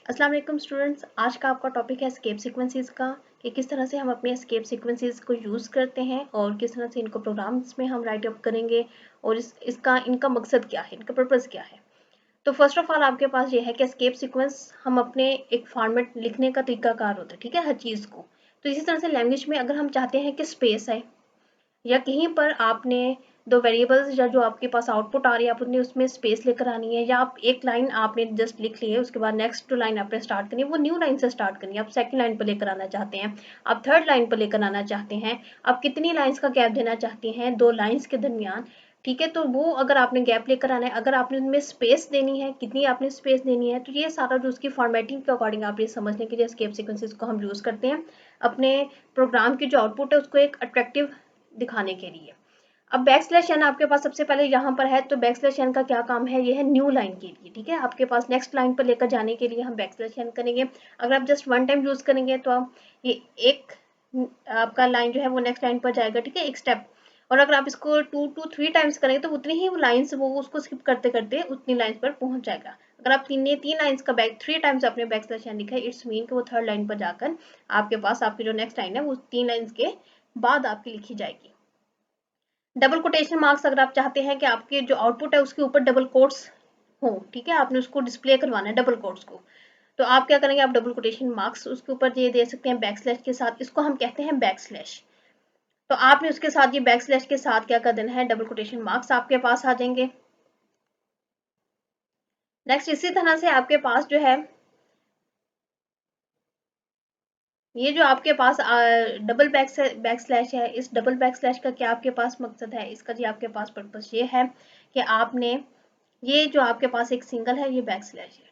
अस्सलाम वालेकुम स्टूडेंट्स, आज का आपका टॉपिक है एस्केप सीक्वेंसेस का कि किस तरह से हम अपने एस्केप सीक्वेंसेस को यूज़ करते हैं और किस तरह से इनको प्रोग्राम्स में हम राइट अप करेंगे और इनका मकसद क्या है, इनका पर्पज़ क्या है। तो फर्स्ट ऑफ ऑल आपके पास ये है कि एस्केप सीक्वेंस हम अपने एक फॉर्मेट लिखने का तरीकाकार होता है, ठीक है, हर चीज़ को। तो इसी तरह से लैंग्वेज में अगर हम चाहते हैं कि स्पेस है या कहीं पर आपने दो वेरिएबल्स या जो आपके पास आउटपुट आ रही है आप उन्हें उसमें स्पेस लेकर आनी है, या आप एक लाइन आपने जस्ट लिख ली है, उसके बाद नेक्स्ट जो लाइन आपने स्टार्ट करनी है वो न्यू लाइन से स्टार्ट करनी है, आप सेकंड लाइन पर लेकर आना चाहते हैं, आप थर्ड लाइन पर लेकर आना चाहते हैं, आप कितनी लाइन्स का गैप देना चाहते हैं दो लाइन्स के दरमियान, ठीक है। तो वो अगर आपने गैप लेकर आना है, अगर आपने उनमें स्पेस देनी है, कितनी आपने स्पेस देनी है, तो ये सारा जो उसकी फॉर्मेटिंग के अकॉर्डिंग आप ये समझने के लिए एस्केप सीक्वेंसेस को हम यूज़ करते हैं अपने प्रोग्राम की जो आउटपुट है उसको एक अट्रैक्टिव दिखाने के लिए। अब बैक स्लैश एन आपके पास सबसे पहले यहाँ पर है, तो बैक स्लैश एन का क्या काम है, ये है न्यू लाइन के लिए, ठीक है। आपके पास नेक्स्ट लाइन पर लेकर जाने के लिए हम बैक स्लैश एन करेंगे। अगर आप जस्ट वन टाइम यूज़ करेंगे तो आप ये एक आपका लाइन जो है वो नेक्स्ट लाइन पर जाएगा, ठीक है, एक स्टेप। और अगर आप इसको 2 to 3 टाइम्स करेंगे तो उतनी ही लाइन्स वो उसको स्किप करते करते उतनी लाइन्स पर पहुंच जाएगा। अगर आप तीन लाइन्स का बैक 3 टाइम्स आपने बैक स्लैश एन लिखा है, इट्स मीन कि वो थर्ड लाइन पर जाकर आपके पास आपकी जो नेक्स्ट लाइन है वो 3 लाइन्स के बाद आपकी लिखी जाएगी। डबल कोटेशन मार्क्स अगर आप चाहते हैं कि आपके जो आउटपुट है उसके ऊपर डबल कोट्स हो, ठीक है, आपने उसको डिस्प्ले करवाना है डबल कोट्स को, तो आप क्या करेंगे, आप डबल कोटेशन मार्क्स उसके ऊपर ये दे सकते हैं बैक स्लैश के साथ, इसको हम कहते हैं बैक स्लैश। तो आपने उसके साथ ये बैक स्लैश के साथ क्या कर देना है, डबल कोटेशन मार्क्स आपके पास आ जाएंगे। नेक्स्ट इसी तरह से आपके पास जो है ये जो आपके पास डबल बैक स्लैश है, इस डबल बैक स्लैश का क्या आपके पास मकसद है, इसका जी आपके पास पर्पस ये है कि आपने ये जो आपके पास एक सिंगल है ये बैक स्लैश है,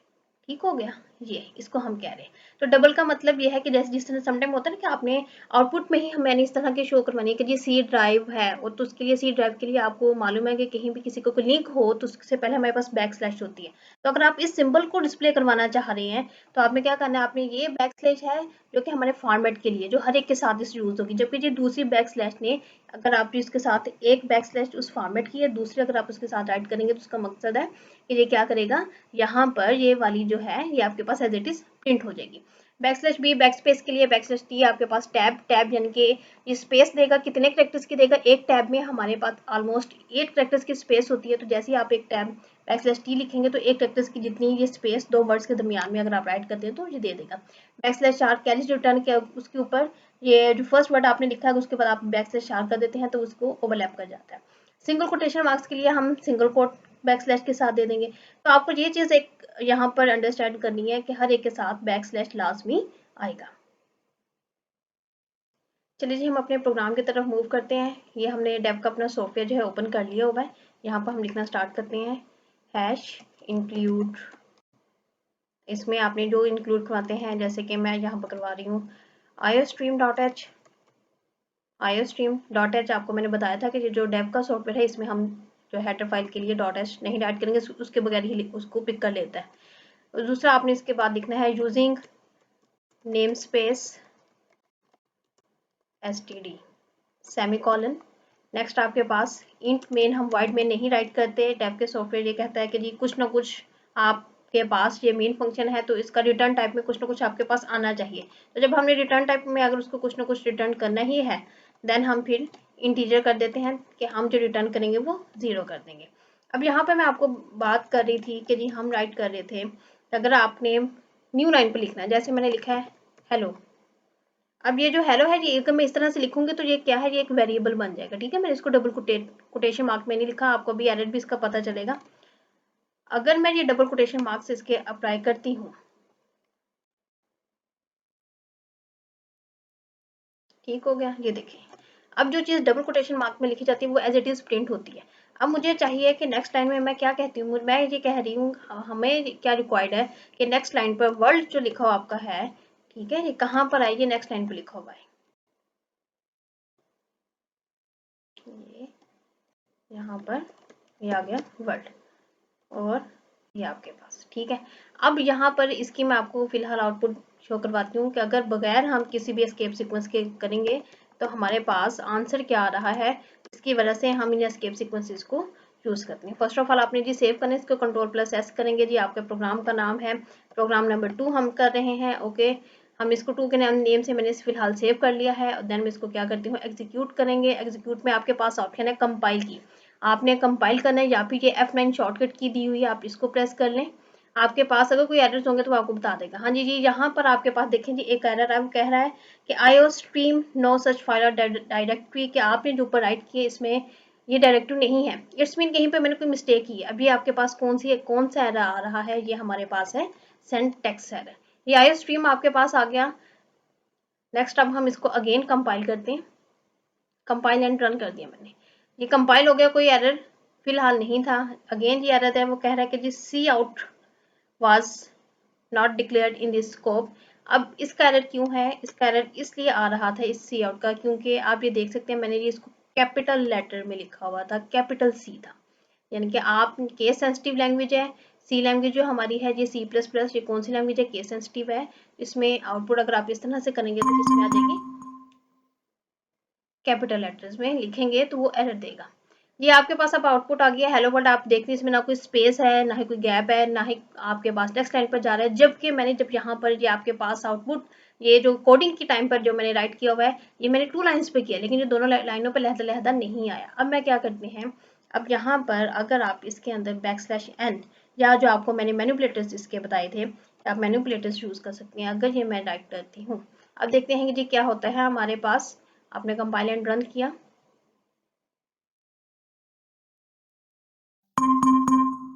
ठीक हो गया, ये इसको हम कह रहे हैं। तो डबल का मतलब ये है कि जैसे जिस तरह समटाइम होता है ना कि आपने आउटपुट में ही मैंने इस तरह की शो करवानी है कि जी सी ड्राइव है, और तो उसके लिए सी ड्राइव के लिए आपको मालूम है कि कहीं भी किसी को कोई लिंक हो तो उससे पहले हमारे पास बैक स्लैश होती है। तो अगर आप इस सिंबल को डिस्प्ले करवाना चाह रहे हैं तो आपने क्या करना है, आपने ये बैक स्लैश है जो कि हमारे फॉर्मेट के लिए जो हर एक के साथ इस यूज होगी, जबकि ये दूसरी बैक स्लैश ने अगर आप इसके साथ एक बैक स्लैश उस फॉर्मेट की है, दूसरी अगर आप उसके साथ राइट करेंगे तो उसका मकसद है कि ये क्या करेगा, यहाँ पर ये वाली जो है ये आपके पास एज इट इज प्रिंट हो जाएगी। Back slash be back space के लिए, बैक स्लैश टी आपके पास टैब यानी कि ये स्पेस देगा, कितने कैरेक्टर्स की देगा, एक टैब में हमारे पास ऑलमोस्ट 8 कैरेक्टर्स की स्पेस होती है, तो जैसे ही आप एक टैब बैक स्लैश टी लिखेंगे तो 1 कैरेक्टर्स की जितनी ये स्पेस दो वर्ड्स के दरमियान में अगर आप राइट करते हैं तो ये दे देगा। बैक स्लैश चार कैरिज रिटर्न किया, उसके ऊपर ये जो फर्स्ट वर्ड आपने लिखा है उसके बाद आप बैक स्लैश चार कर देते हैं तो उसको ओवरलैप कर जाता है। सिंगल कोटेशन मार्क्स के लिए हम सिंगल कोट बैक स्लैश के साथ दे देंगे। तो आपको ये चीज़ एक यहाँ पर अंडरस्टैंड करनी है कि हर एक के साथ बैक स्लैश लाजमी आएगा। चलिए जी हम अपने प्रोग्राम की तरफ मूव करते हैं। ये हमने डेव का अपना सॉफ्टवेयर जो है ओपन कर लिया हुआ है। यहाँ पर हम लिखना स्टार्ट करते हैं हैश इंक्लूड। इसमें आपने जो इंक्लूड करवाते हैं, जैसे कि मैं यहाँ पर करवा रही हूँ iostream.h। iostream.h आपको मैंने बताया था कि जो डेव का सॉफ्टवेयर है इसमें हम जो हेडर फाइल के लिए .h नहीं ऐड करेंगे, उसके बगैर ही उसको पिक कर लेता है। और दूसरा आपने इसके बाद लिखना है using name space std semicolon. Next आपके पास इंट मेन, हम वाइड मेन नहीं राइट करते, डेव के सॉफ्टवेयर ये कहता है कि जी कुछ ना कुछ आपके पास ये मेन फंक्शन है तो इसका रिटर्न टाइप में कुछ ना कुछ आपके पास आना चाहिए। तो जब हमने रिटर्न टाइप में अगर उसको कुछ ना कुछ रिटर्न करना ही है देन हम फिर इंटीजर कर देते हैं कि हम जो रिटर्न करेंगे वो 0 कर देंगे। अब यहाँ पर मैं आपको बात कर रही थी कि जी हम राइट कर रहे थे अगर आपने न्यू लाइन पर लिखना है, जैसे मैंने लिखा है हेलो। अब ये जो हेलो है ये अगर मैं इस तरह से लिखूंगी तो ये क्या है, ये एक वेरिएबल बन जाएगा, ठीक है। मैंने इसको डबल कोटेशन मार्क में नहीं लिखा, आपको भी एरर भी इसका पता चलेगा। अगर मैं ये डबल कोटेशन मार्क्स इसके अप्लाई करती हूँ, ठीक हो गया, ये देखिए अब जो चीज़ डबल कोटेशन मार्क में लिखी जाती है वो एज इट इज प्रिंट होती है। अब मुझे चाहिए कि नेक्स्ट लाइन में मैं क्या कहती हूँ, मैं ये कह रही हूँ हमें क्या रिक्वायर्ड है कि नेक्स्ट लाइन पर वर्ल्ड जो लिखा हुआ आपका है, ठीक है, ये कहाँ पर आएगी, नेक्स्ट लाइन पर लिखा हुआ है ये यहाँ पर, ये आ गया वर्ल्ड और ये आपके पास, ठीक है। अब यहाँ पर इसकी मैं आपको फिलहाल आउटपुट शो करवाती हूँ कि अगर बगैर हम किसी भी एस्केप सीक्वेंस के करेंगे तो हमारे पास आंसर क्या आ रहा है, इसकी वजह से हम इन एस्केप सीक्वेंसेस को यूज़ करते हैं। फर्स्ट ऑफ ऑल आपने जी सेव करना है, इसको Ctrl+S करेंगे जी, आपके प्रोग्राम का नाम है प्रोग्राम नंबर 2 हम कर रहे हैं। ओके, हम इसको 2 के नेम से मैंने फिलहाल सेव कर लिया है। और देन मैं इसको क्या करती हूँ, एग्जीक्यूट करेंगे। एग्जीक्यूट में आपके पास ऑप्शन है कंपाइल की, आपने कंपाइल करना है या फिर ये F9 शॉर्टकट की दी हुई है, आप इसको प्रेस कर लें। आपके पास अगर कोई एरर्स होंगे तो आपको बता देगा। हाँ जी यहाँ पर आपके पास देखें जी एक एरर है, वो कह रहा है कि IOStream नो सच फाइल और डायरेक्टरी, कि आपने जो ऊपर राइट किए इसमें ये डायरेक्टरी नहीं है। इट्स मीन कहीं पे मैंने कोई मिस्टेक की है। अभी आपके पास कौन सा एरर आ रहा है, ये हमारे पास है सेंड टेक्स्ट एरर। ये IOStream आपके पास आ गया। नेक्स्ट अब हम इसको अगेन कंपाइल करते हैं। कंपाइल एंड रन कर दिया मैंने, ये कंपाइल हो गया, कोई एरर फिलहाल नहीं था। अगेन ये एरर है, वो कह रहा है कि जी cout was not declared in this scope. अब इसका एरर क्यों है, इसका एरर इसलिए आ रहा था इस सी आउट का, क्योंकि आप ये देख सकते हैं मैंने ये इसको कैपिटल लेटर में लिखा हुआ था, कैपिटल सी था। यानी कि आप केस सेंसिटिव लैंग्वेज है, सी लैंग्वेज जो हमारी है ये C++, ये कौन सी लैंग्वेज है, केस सेंसिटिव है। इसमें आउटपुट अगर आप इस तरह से करेंगे तो इसमें आ जाएगी कैपिटल लेटर्स में लिखेंगे तो वो एरर देगा। ये आपके पास अब आउटपुट आ गया हेलो वर्ल्ड। आप देखते हैं इसमें ना कोई स्पेस है, ना ही कोई गैप है, ना ही आपके पास नेक्स्ट लाइन पर जा रहा है। जबकि मैंने जब यहाँ पर ये आपके पास आउटपुट ये जो कोडिंग की टाइम पर जो मैंने राइट किया हुआ है, ये मैंने 2 लाइन्स पे किया, लेकिन ये दोनों लाइनों पर लहदा नहीं आया। अब मैं क्या करते हैं, अब यहाँ पर अगर आप इसके अंदर \n या जो आपको मैंने मैनिपुलेटर्स इसके बताए थे, आप मैनिपुलेटर्स यूज कर सकते हैं। अगर ये मैं राइट करती हूँ, अब देखते हैं कि जी क्या होता है हमारे पास। आपने कंपाइल एंड रन किया,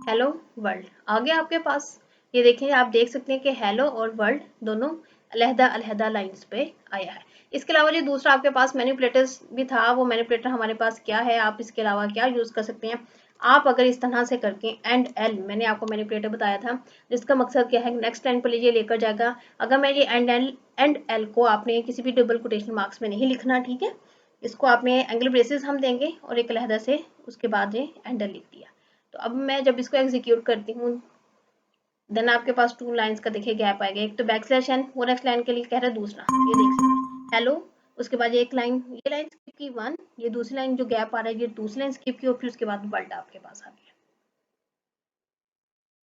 हेलो वर्ल्ड आ गया आपके पास। ये देखिए आप देख सकते हैं कि हेलो और वर्ल्ड दोनों अलहदा लाइंस पे आया है। इसके अलावा जो दूसरा आपके पास मैनिपुलेटर्स भी था, वो मैनिपुलेटर हमारे पास क्या है, आप इसके अलावा क्या यूज कर सकते हैं। आप अगर इस तरह से करके एंड एल, मैंने आपको मैनिपुलेटर बताया था जिसका मकसद क्या है, नेक्स्ट लाइन पर लीजिए लेकर जाएगा। अगर मैं ये एंड एल को आपने किसी भी डबल कोटेशन मार्क्स में नहीं लिखना, ठीक है, इसको आपने एंगल ब्रेसेस हम देंगे और एक अलहदा से उसके बाद ये एंड एल लिख दिया। तो अब मैं जब इसको एग्जीक्यूट करती हूँ, देन आपके पास 2 लाइंस का देखिए गैप आएगा। एक तो \n वो नेक्स्ट लाइन के लिए कह रहा है, दूसरा ये देख सकते हैं हेलो, उसके बाद एक लाइन, ये लाइन स्किप की 1, ये दूसरी लाइन जो गैप आ रहा है ये दूसरी लाइन स्किप की और फिर उसके बाद वर्ल्ड आपके पास आ गया।